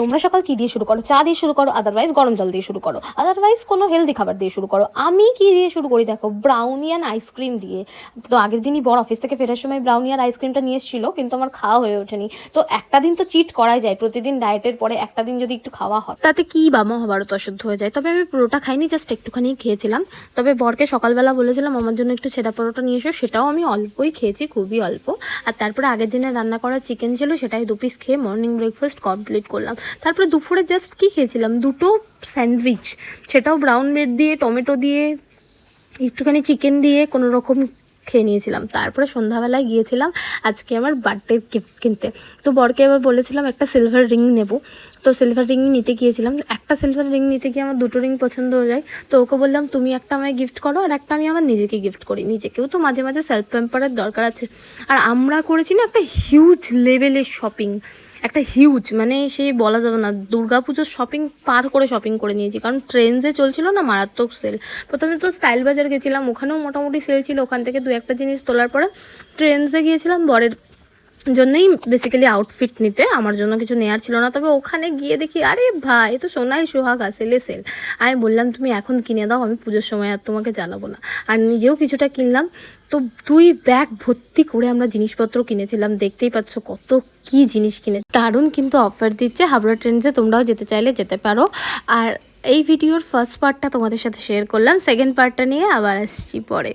তোমরা সকাল কি দিয়ে শুরু করো? চা দিয়ে শুরু করো, আদারওয়াইজ গরম জল দিয়ে শুরু করো, আদারওয়াইজ কোনো হেলদি খাবার দিয়ে শুরু করো। আমি কি দিয়ে শুরু করি দেখো, ব্রাউনি অ্যান্ড আইসক্রিম দিয়ে। তো আগের দিনই বড় অফিস থেকে ফেরার সময় ব্রাউনি আর আইসক্রিমটা নিয়ে এসেছিলো, কিন্তু আমার খাওয়া হয়ে ওঠেনি। তো একটা দিন তো চিট করাই যায়, প্রতিদিন ডায়েটের পরে একটা দিন যদি একটু খাওয়া হয় তাতে কি বা মহাভারত অশুদ্ধ হয়ে যায়। তবে আমি পুরোটা খাইনি, জাস্ট একটুখানি খেয়েছিলাম। তবে বরকে সকালবেলা বলেছিলাম আমার জন্য একটু ছেঁড়া পরোটা নিয়ে এসো, সেটাও আমি অল্পই খেয়েছি, খুবই অল্প। আর তারপরে আগের দিনে রান্না করা চিকেন ছিল, সেটাই 2 পিস খেয়ে মর্নিং ব্রেকফাস্ট কমপ্লিট করলাম। তারপরে দুপুরে জাস্ট কি খেয়েছিলাম, দুটো স্যান্ডউইচ, সেটাও ব্রাউন ব্রেড দিয়ে, টমেটো দিয়ে, একটুখানি চিকেন দিয়ে কোনো রকম খেয়ে নিয়েছিলাম। তারপরে সন্ধ্যাবেলায় গিয়েছিলাম আজকে আমার বার্থডে গিফট কিনতে। তো বরকে এবার বলেছিলাম একটা সিলভার রিং নেব, তো সিলভার রিং নিতে গিয়েছিলাম। একটা সিলভার রিং নিতে গিয়ে আমার দুটো রিং পছন্দ হয়ে যায়। তো ওকে বললাম তুমি একটা আমায় গিফট করো আর একটা আমি আমার নিজেকে গিফট করি। নিজেকেও তো মাঝে মাঝে সেলফ প্যাম্পারের দরকার আছে। আর আমরা করেছি না একটা হিউজ লেভেলের শপিং, একটা হিউজ, মানে সে বলা যাবে না, দুর্গাপুজোর শপিং পার করে শপিং করে নিয়েছি। কারণ ট্রেন্ডসে চলছিল না মারাত্মক সেল। প্রথমে তো স্টাইল বাজার গেছিলাম, ওখানেও মোটামুটি সেল ছিল। ওখান থেকে 2-1 জিনিস তোলার পরে ট্রেন্ডসে গিয়েছিলাম বরের জন্যই বেসিক্যালি আউটফিট নিতে, আমার জন্য কিছু নেওয়ার ছিল না। তবে ওখানে গিয়ে দেখি আরে ভাই এ তো সোনাই সোহাগা, সেলে সেল। আমি বললাম তুমি এখন কিনে দাও, আমি পুজোর সময় আর তোমাকে জ্বালাবো না। আর নিজেও কিছুটা কিনলাম। তো 2 ব্যাগ ভর্তি করে আমরা জিনিসপত্র কিনেছিলাম। দেখতেই পাচ্ছ কত কি জিনিস কিনে। দারুণ কিন্তু অফার দিচ্ছে হাবড়া ট্রেন্ডসে, তোমরাও যেতে চাইলে যেতে পারো। আর এই ভিডিওর ফার্স্ট পার্টটা তোমাদের সাথে শেয়ার করলাম, সেকেন্ড পার্টটা নিয়ে আবার আসছি পরে।